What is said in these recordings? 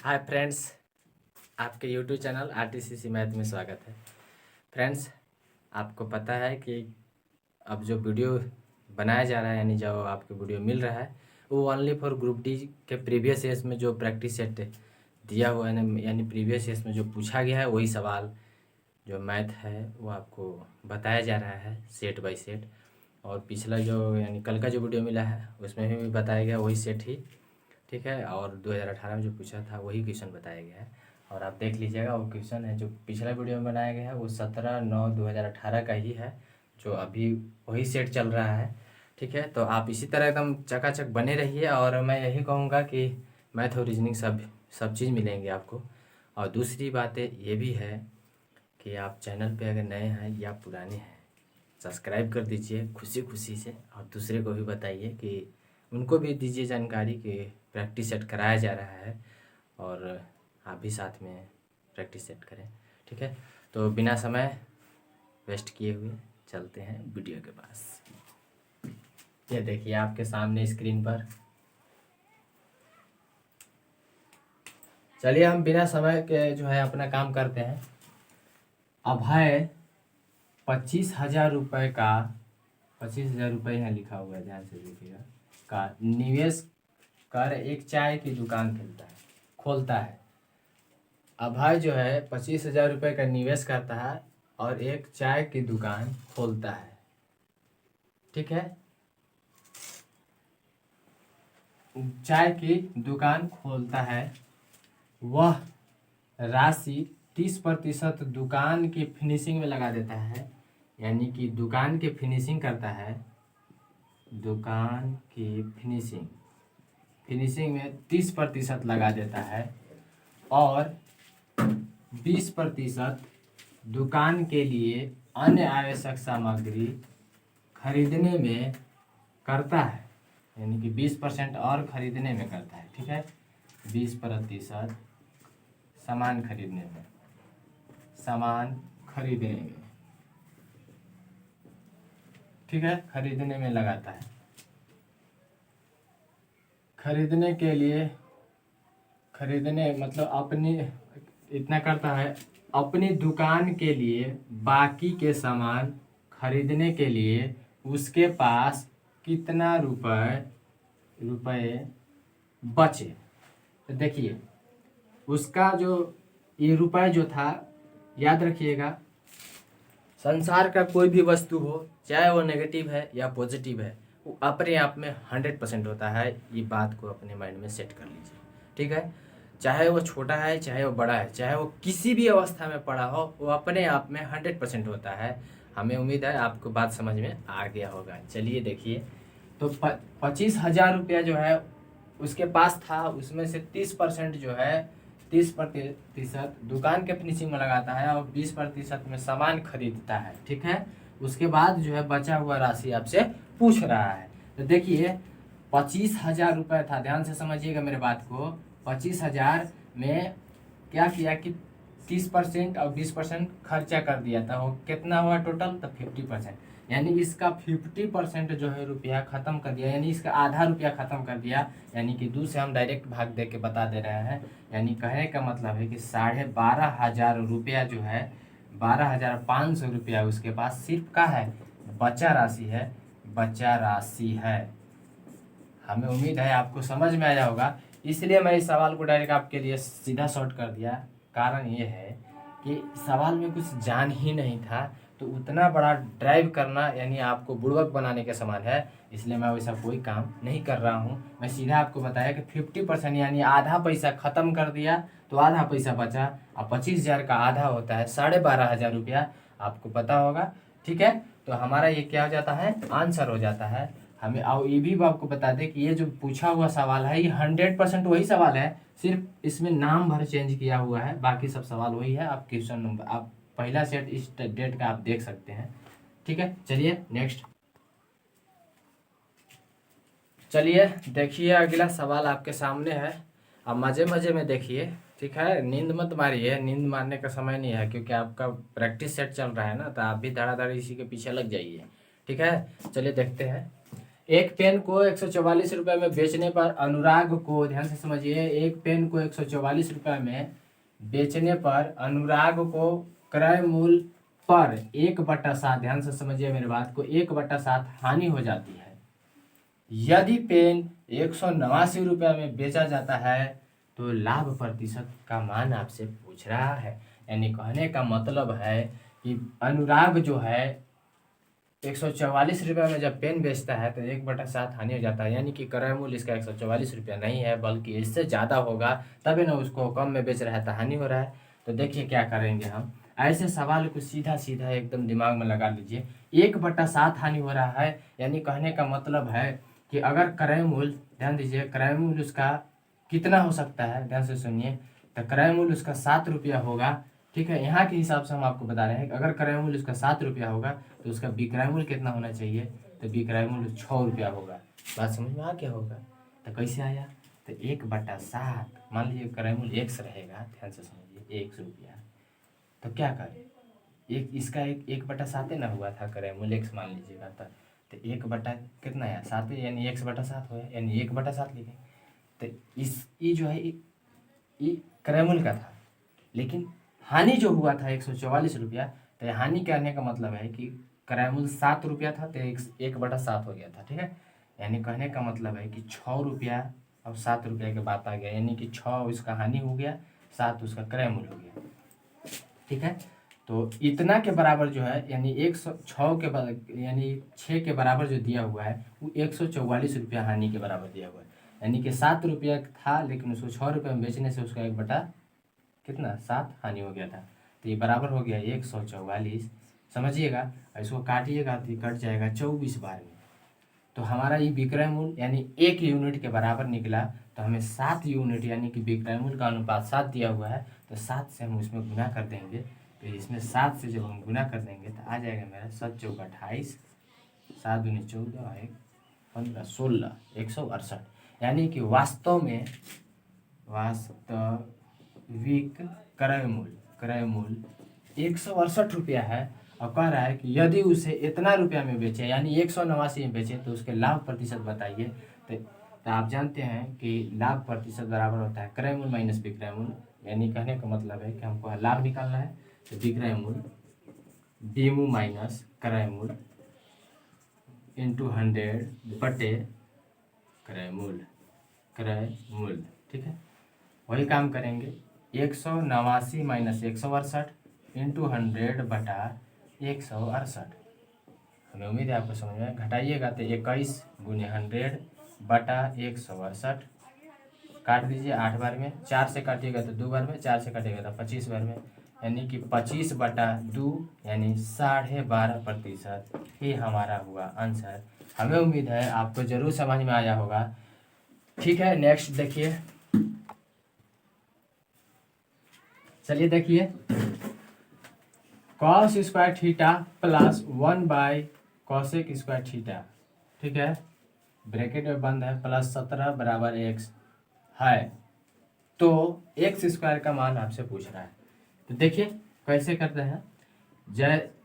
Hi friends, आपके YouTube channel आरटीसीसी math में स्वागत है। फ्रेंड्स, आपको पता है कि अब जो वीडियो बनाया जा रहा है यानी जो आपको वीडियो मिल रहा है वो ओनली फॉर ग्रुप डी के प्रीवियस ईयर्स में जो प्रैक्टिस सेट दिया हुआ है यानी प्रीवियस ईयर्स में जो पूछा गया है वही सवाल जो मैथ है वो आपको बताया जा रहा है सेट बाय सेट। और पिछला जो यानी कल का जो वीडियो मिला है उसमें भी बताया गया वही सेट ही, ठीक है। और 2018 में जो पूछा था वही क्वेश्चन बताया गया है और आप देख लीजिएगा वो क्वेश्चन है जो पिछला वीडियो में बनाया गया है वो 17/9/2018 का ही है जो अभी वही सेट चल रहा है, ठीक है। तो आप इसी तरह एकदम चकाचक बने रहिए और मैं यही कहूँगा कि मैथ और रीजनिंग सब चीज़ मिलेंगे आपको। और दूसरी बातें ये भी है कि आप चैनल पे अगर नए हैं या पुराने हैं सब्सक्राइब कर दीजिए खुशी खुशी से और दूसरे को भी बताइए कि उनको भी दीजिए जानकारी कि प्रैक्टिस सेट कराया जा रहा है और आप भी साथ में प्रैक्टिस सेट करें, ठीक है। तो बिना समय वेस्ट किए हुए चलते हैं वीडियो के पास। ये देखिए आपके सामने स्क्रीन पर, चलिए हम बिना समय के जो है अपना काम करते हैं। अब है 25,000 रुपये का, 25,000 रुपये यहाँ लिखा हुआ है, ध्यान से देखिएगा, का निवेश कर एक चाय की दुकान खोलता है। अभय जो है 25,000 रुपये का निवेश करता है और एक चाय की दुकान खोलता है, ठीक है। चाय की दुकान खोलता है, वह राशि 30% दुकान की फिनिशिंग में लगा देता है, यानी कि दुकान की फिनिशिंग करता है। दुकान की फिनिशिंग में 30% लगा देता है और 20% दुकान के लिए अन्य आवश्यक सामग्री खरीदने में करता है, यानी कि 20% और खरीदने में करता है, ठीक है। 20% सामान खरीदने में, ठीक है, खरीदने में लगाता है। खरीदने मतलब अपनी इतना करता है, अपनी दुकान के लिए बाकी के सामान खरीदने के लिए उसके पास कितना रुपए बचे। तो देखिए उसका जो ये रुपए जो था, याद रखिएगा, संसार का कोई भी वस्तु हो चाहे वो नेगेटिव है या पॉजिटिव है वो अपने आप में 100% होता है। ये बात को अपने माइंड में सेट कर लीजिए, ठीक है। चाहे वो छोटा है चाहे वो बड़ा है चाहे वो किसी भी अवस्था में पड़ा हो वो अपने आप में 100% होता है। हमें उम्मीद है आपको बात समझ में आ गया होगा। चलिए देखिए, तो 25,000 रुपया जो है उसके पास था, उसमें से 30% जो है 30% दुकान के फिनिशिंग में लगाता है और 20% में सामान खरीदता है, ठीक है। उसके बाद जो है बचा हुआ राशि आपसे पूछ रहा है। तो देखिए 25,000 रुपये था, ध्यान से समझिएगा मेरे बात को। 25,000 में क्या किया कि 30% और 20% खर्चा कर दिया था, वो कितना हुआ टोटल, तो 50%, यानी इसका 50% जो है रुपया ख़त्म कर दिया, यानी इसका आधा रुपया ख़त्म कर दिया, यानी कि 2 से हम डायरेक्ट भाग दे के बता दे रहे हैं। यानी कहने का मतलब है कि 12,500 रुपया जो है 12,500 रुपया उसके पास सिर्फ का है, बचा राशि है। हमें उम्मीद है आपको समझ में आया होगा, इसलिए मैं इस सवाल को डायरेक्ट आपके लिए सीधा शॉर्ट कर दिया। कारण ये है कि सवाल में कुछ जान ही नहीं था, तो उतना बड़ा ड्राइव करना यानी आपको बुड़बक बनाने के समान है, इसलिए मैं वैसा कोई काम नहीं कर रहा हूँ। मैं सीधा आपको बताया कि 50% यानी आधा पैसा ख़त्म कर दिया तो आधा पैसा बचा, और 25,000 का आधा होता है 12,500 रुपया, आपको पता होगा, ठीक है। तो हमारा ये क्या हो जाता है, आंसर हो जाता है। हमें और ये भी आपको बता दें कि ये जो पूछा हुआ सवाल है ये 100% वही सवाल है, सिर्फ इसमें नाम भर चेंज किया हुआ है, बाकी सब सवाल वही है। आप क्वेश्चन नंबर आप पहला सेट इस डेट का आप देख सकते हैं, ठीक है। चलिए नेक्स्ट, चलिए देखिए अगला सवाल आपके सामने है। अब मज़े मज़े में देखिए, ठीक है, नींद मत मारिए, नींद मारने का समय नहीं है क्योंकि आपका प्रैक्टिस सेट चल रहा है ना, तो आप भी धड़ाधड़ इसी के पीछे लग जाइए, ठीक है। चलिए देखते हैं। एक पेन को 144 रुपये में बेचने पर अनुराग को, ध्यान से समझिए, एक पेन को 144 रुपये में बेचने पर अनुराग को क्रय मूल्य पर 1/7, ध्यान से समझिए मेरी बात को, 1/7 हानि हो जाती है। यदि पेन 189 रुपये में बेचा जाता है तो लाभ प्रतिशत का मान आपसे पूछ रहा है। यानी कहने का मतलब है कि अनुराग जो है 144 रुपये में जब पेन बेचता है तो 1/7 हानि हो जाता है। यानी कि क्रय मूल्य इसका 144 रुपया नहीं है, बल्कि इससे ज़्यादा होगा, तभी ना उसको कम में बेच रहा है तो हानि हो रहा है। तो देखिए क्या करेंगे हम, ऐसे सवाल को सीधा सीधा एकदम दिमाग में लगा लीजिए। 1/7 हानि हो रहा है, यानी कहने का मतलब है कि अगर क्रय मूल्य, ध्यान दीजिए, क्रय मूल्य उसका कितना हो सकता है, ध्यान से सुनिए, तो क्रय मूल्य उसका 7 रुपया होगा। ठीक है, यहाँ के हिसाब से हम आपको बता रहे हैं कि अगर क्रय मूल्य उसका 7 रुपया होगा तो उसका विक्रय मूल्य कितना होना चाहिए, तो विक्रय मूल्य 6 रुपया होगा। बात समझ में आ क्या होगा? तो कैसे आया, तो 1/7, मान लीजिए क्रय मूल्य 1 रहेगा, ध्यान से समझिए 1 रुपया, तो क्या करें, एक इसका 1/7 ना हुआ था, क्रय मूल्य 1 मान लीजिएगा, तो 1 बटा कितना है 7, यानी 1/7 हुआ, यानी 1/7 लिखें। तो इस ये जो है ये क्रय मूल्य का था, लेकिन हानि जो हुआ था 144 रुपया, तो हानि कहने का मतलब है कि क्रय मूल्य 7 रुपया था तो 1/7 हो गया था। ठीक है, यानी कहने का मतलब है कि 6 रुपया और 7 रुपया के बात आ गया, यानी कि 6 उसका हानि हो गया, 7 उसका क्रय मूल्य हो गया। ठीक है, तो इतना के बराबर जो है, यानी 106 के यानी 6 के बराबर जो दिया हुआ है वो 144 रुपया हानि के बराबर दिया हुआ है। यानी कि 7 रुपया था, लेकिन उसको 6 रुपये में बेचने से उसका 1/7 हानि हो गया था। तो ये बराबर हो गया 144। समझिएगा, इसको काटिएगा तो ये कट जाएगा 24 बार में। तो हमारा ये विक्रय मूल्य यानी 1 यूनिट के बराबर निकला। तो हमें 7 यूनिट यानी कि विक्रय मूल्य का अनुपात 7 दिया हुआ है, तो 7 से हम उसमें गुना कर देंगे। तो इसमें 7 से जब हम गुना कर देंगे तो आ जाएगा मेरा 7 चौका 28, 7 दूनी 14, 1 15 16, 168। यानी कि वास्तव में वास्तविक क्रय मूल्य 168 रुपया है, और कह रहा है कि यदि उसे इतना रुपया में बेचे, यानी 189 में बेचे, तो उसके लाभ प्रतिशत बताइए। तो आप जानते हैं कि लाभ प्रतिशत बराबर होता है क्रय मूल्य माइनस विक्रय मूल्य। यानी कहने का मतलब है कि हमको लाभ निकालना है, तो विक्रय मूल्य बीमू माइनस क्रय मूल्य इंटू 100 बटे क्रय मूल्य। ठीक है, वही काम करेंगे, 189 माइनस 168 इंटू 100 बटा 168। हमें उम्मीद है आपको समझ में, घटाइएगा तो 21 गुने 100 बटा 168, काट दीजिए 8 बार में, 4 से काटिएगा तो 2 बार में, 4 से काटिएगा तो 25 बार में, यानी कि 25/2 यानी 12.5% ही हमारा हुआ आंसर। हमें उम्मीद है आपको जरूर समझ में आया होगा। ठीक है, नेक्स्ट देखिए, चलिए देखिए, कॉस स्क्वायर थीटा प्लस 1/कोसेक स्क्वायर थीटा, ठीक है, ब्रैकेट में बंद है, प्लस 17 बराबर x है। तो एक्स स्क्वायर का मान आपसे पूछ रहा है। तो देखिए कैसे करते हैं,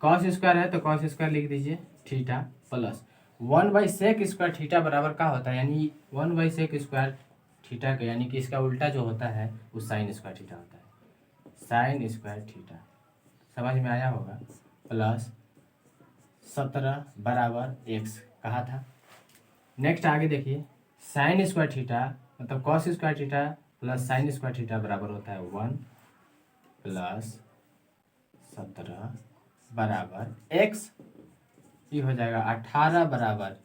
कॉस स्क्वायर है तो कॉस स्क्वायर लिख दीजिए, थीटा प्लस 1/सेक स्क्वायर थीटा बराबर का होता है, यानी 1/सेक स्क्वायर थीटा का, यानी कि इसका उल्टा जो होता है वो साइन स्क्वायर थीटा होता है, साइन स्क्वायर थीटा। समझ में आया होगा, प्लस 17 बराबर x कहा था। नेक्स्ट आगे देखिए, साइन स्क्वायर थीटा मतलब cos square theta plus sine square theta बराबर होता है 1 प्लस 17 बराबर x, ये हो जाएगा 18 बराबर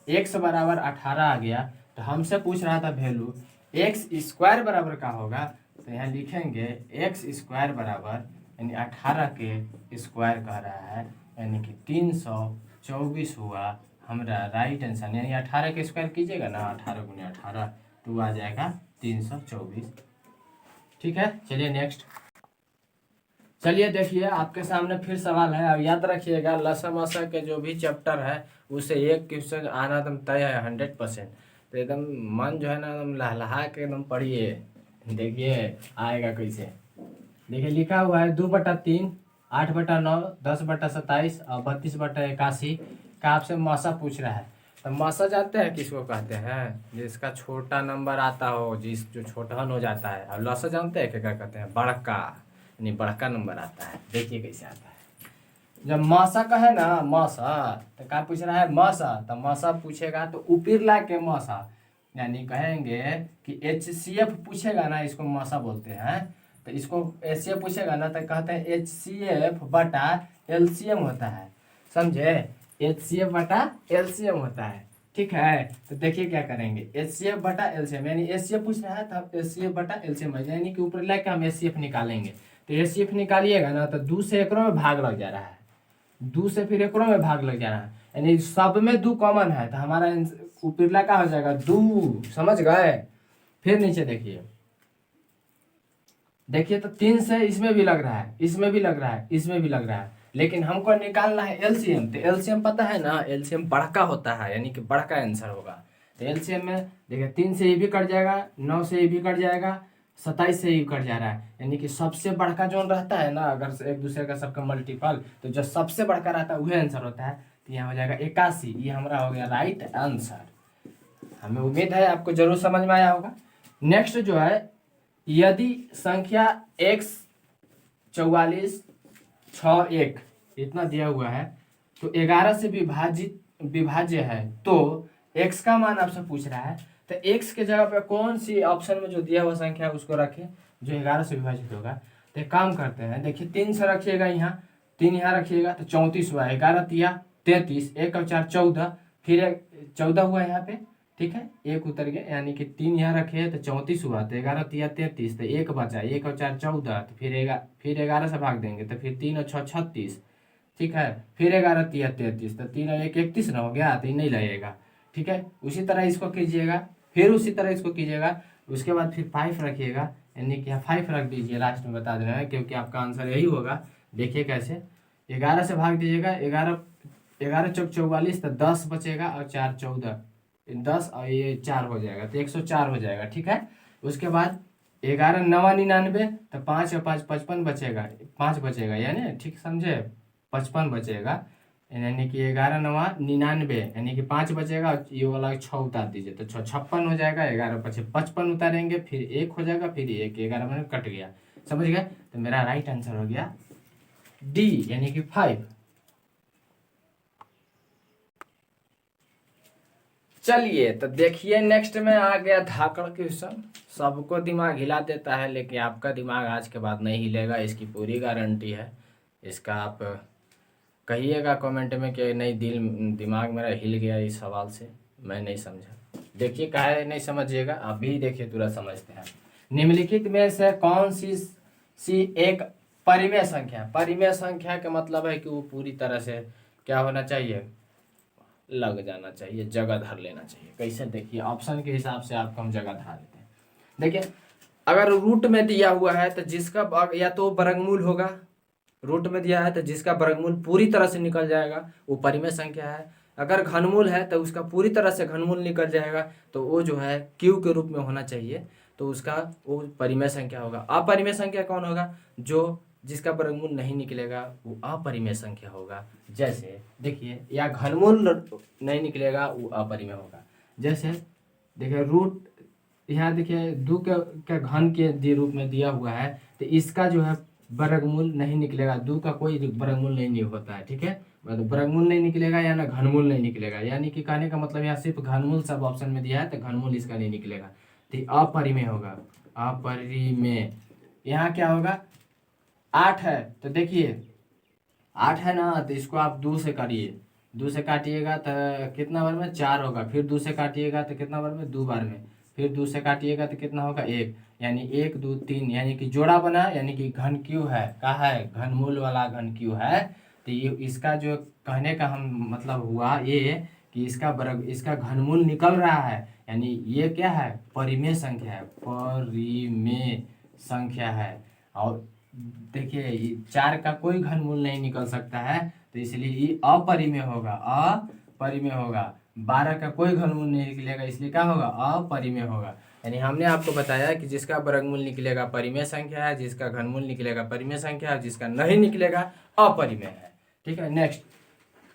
x बराबर 18 आ गया। तो हमसे पूछ रहा था वैल्यू एक्स स्क्वायर बराबर का होगा, तो यहाँ लिखेंगे एक्स स्क्वायर बराबर, यानी 18 के स्क्वायर कह रहा है, यानी कि 324 हुआ हमारा राइट आंसर। यानी 18 के स्क्वायर कीजिएगा ना, 18 गुने 18 तो आ जाएगा 324। ठीक है, चलिए नेक्स्ट, चलिए देखिए आपके सामने फिर सवाल है। अब याद रखिएगा, लसामसा के जो भी चैप्टर है उसे एक क्वेश्चन आना एकदम तय है 100%। तो एकदम मन जो है ना एकदम लहलहा के एकदम पढ़िए, देखिए आएगा कैसे। देखिए लिखा हुआ है 2/3, 8/9, 10/27 और 32/81 का आपसे मसा पूछ रहा है, तो मसा जानते हैं किसको कहते हैं? जिसका छोटा नंबर आता हो, जो छोटा हो जाता है। और लसा जानते हैं क्या कहते हैं? बड़का, यानी बड़का नंबर आता है। देखिए कैसे आता है। जब मसा का है ना, मसा, तो क्या पूछ रहा है? मसा। तो मसा पूछेगा तो उपिरला के मसा, यानी कहेंगे कि HCF पूछेगा ना, इसको मसा बोलते हैं। तो इसको HCF पूछेगा ना, तो कहते हैं HCF बटा LCM होता है, समझे? HCF बटा LCM होता है, ठीक है। तो देखिए क्या करेंगे, HCF बटा LCM, यानी HCF पूछ रहा है तो HCF बटा LCM, यानी कि ऊपर लेके हम HCF निकालेंगे। तो HCF निकालिएगा ना, तो 2 से एकड़ों में भाग लग जा रहा है, 2 से फिर एकड़ों में भाग लग जा रहा है, यानी सब में 2 कॉमन है, तो हमारा ऊपरला का हो जाएगा 2, समझ गए? फिर नीचे देखिए, देखिए तो 3 से इसमें भी लग रहा है, इसमें भी लग रहा है, इसमें भी लग रहा है, लेकिन हमको निकालना है LCM। तो LCM पता है ना, LCM बड़का होता है, यानी कि बड़का आंसर होगा। तो LCM में देखिए 3 से ये भी कट जाएगा, 9 से ये भी कट जाएगा, 27 से ही कट जा रहा है, यानी कि सबसे बड़का जो रहता है ना, अगर एक दूसरे का सबका मल्टीपल, तो जो सबसे बड़का रहता है वही आंसर होता है। तो यहाँ हो जाएगा 81, ये हमारा हो गया राइट आंसर। हमें उम्मीद है आपको जरूर समझ में आया होगा। नेक्स्ट जो है, यदि संख्या x 44 6 1 इतना दिया हुआ है, तो 11 से विभाज्य है, तो x का मान आपसे पूछ रहा है। तो x के जगह पे कौन सी ऑप्शन में जो दिया हुआ संख्या है उसको रखें जो 11 से विभाजित होगा। तो एक काम करते हैं, देखिए 3 से रखिएगा, यहाँ 3 यहाँ रखिएगा तो 34 हुआ, 11 तिया 33, 1 और 4 14, फिर 14 हुआ यहाँ पे, ठीक है, 1 उतर गया, यानी कि 3 यहाँ रखे तो 34 हुआ, तो 11 तिया 33, तो 1 बचा, 1 और 4 14, तो फिर 11 से भाग देंगे, तो फिर 3 और 6 36, ठीक है, फिर 11 तिया 33, तो 3 और 1 31 ना हो गया, तो ये नहीं लगेगा, ठीक है। उसी तरह इसको कीजिएगा, फिर उसी तरह इसको कीजिएगा, उसके बाद फिर 5 रखिएगा, यानी कि 5 रख दीजिए, लास्ट में बता दे रहे हैं क्योंकि आपका आंसर यही होगा। देखिए कैसे, 11 से भाग दीजिएगा, 11 चौक 44, तो 10 बचेगा, और 4 14, 10 और ये 4 हो जाएगा, तो 104 हो जाएगा, ठीक है। उसके बाद 11 9 99, तो 5 और 5 55 बचेगा, 5 बचेगा, यानी ठीक समझे, 55 बचेगा, यानी कि 11 9 99, यानी कि 5 बचेगा, और ये वाला 6 उतार दीजिए, तो 6 56 हो जाएगा, 11 पचे 55 उतारेंगे, फिर 1 हो जाएगा, फिर 1, 11 में कट गया, समझ गए? तो मेरा राइट आंसर हो गया डी, यानी कि 5। चलिए तो देखिए, नेक्स्ट में आ गया धाकड़ क्वेश्चन। सबको दिमाग हिला देता है, लेकिन आपका दिमाग आज के बाद नहीं हिलेगा, इसकी पूरी गारंटी है। इसका आप कहिएगा कमेंट में कि नहीं, दिमाग मेरा हिल गया इस सवाल से, मैं नहीं समझा। देखिए काहे नहीं समझिएगा, आप भी देखिए तुरंत समझते हैं। निम्नलिखित में से कौन सी एक परिमेय संख्या, परिमेय संख्या का मतलब है कि वो पूरी तरह से क्या होना चाहिए, लग जाना चाहिए, जगह धर लेना चाहिए। कैसे, देखिए ऑप्शन के हिसाब से आपको हम जगह धर लेते हैं। देखिए अगर रूट में दिया हुआ है तो जिसका या तो वर्गमूल होगा, रूट में दिया है तो जिसका वर्गमूल पूरी तरह से निकल जाएगा वो परिमेय संख्या है। अगर घनमूल है तो उसका पूरी तरह से घनमूल निकल जाएगा, तो वो जो है क्यू के रूप में होना चाहिए, तो उसका वो परिमेय संख्या होगा। अपरिमेय संख्या कौन होगा? जो जिसका वर्गमूल नहीं निकलेगा वो अपरिमेय संख्या होगा। जैसे देखिए, या घनमूल नहीं निकलेगा वो अपरिमेय होगा। जैसे देखिए रूट, यहाँ देखिए 2 के घन के रूप में दिया हुआ है, तो इसका जो है वर्गमूल नहीं निकलेगा, 2 का कोई वर्गमूल नहीं होता है, ठीक है। मतलब वर्गमूल नहीं निकलेगा या ना घनमूल नहीं निकलेगा, यानी कि कहने का मतलब यहाँ सिर्फ घनमूल सब ऑप्शन में दिया है, तो घनमूल इसका नहीं निकलेगा, तो अपरिमेय होगा, अपरिमेय। यहाँ क्या होगा, 8 है, तो देखिए 8 है ना, तो इसको आप 2 से काटिए, 2 से काटिएगा तो कितना बार में 4 होगा, फिर 2 से काटिएगा तो कितना बार में 2 बार में, फिर 2 से काटिएगा तो कितना होगा 1, यानी 1 2 3, यानी कि जोड़ा बना, यानी कि घन क्यू है, का है घनमूल वाला घन क्यू है। तो ये इसका जो कहने का हम मतलब हुआ ये कि इसका घनमूल निकल रहा है, यानी ये क्या है, परिमेय संख्या है, परिमेय संख्या है। और देखिए 4 का कोई घनमूल नहीं निकल सकता है, तो इसलिए ये अपरिमेय होगा, अपरिमेय होगा। 12 का कोई घनमूल नहीं निकलेगा, इसलिए क्या होगा, अपरिमेय होगा। यानी हमने आपको बताया कि जिसका वर्गमूल निकलेगा परिमेय संख्या है, जिसका घनमूल निकलेगा परिमेय संख्या है, जिसका नहीं निकलेगा अपरिमेय है, ठीक है। नेक्स्ट,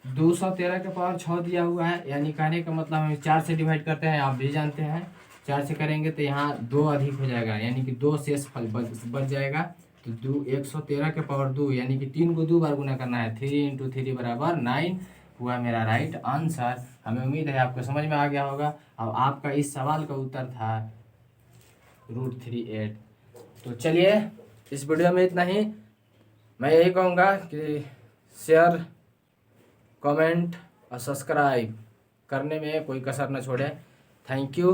213 के पावर 6 दिया हुआ है, यानी कहने का मतलब हम 4 से डिवाइड करते हैं, आप भी जानते हैं 4 से करेंगे तो यहाँ 2 अधिक हो जाएगा, यानी कि 2 शेष फल बच जाएगा। तो 113 के पावर 2 यानी कि 3 को 2 बार गुना करना है, 3 इंटू 3 बराबर 9 हुआ मेरा राइट आंसर। हमें उम्मीद है आपको समझ में आ गया होगा। अब आपका इस सवाल का उत्तर था √38। तो चलिए इस वीडियो में इतना ही। मैं यही कहूँगा कि शेयर, कमेंट और सब्सक्राइब करने में कोई कसर न छोड़े। Thank you.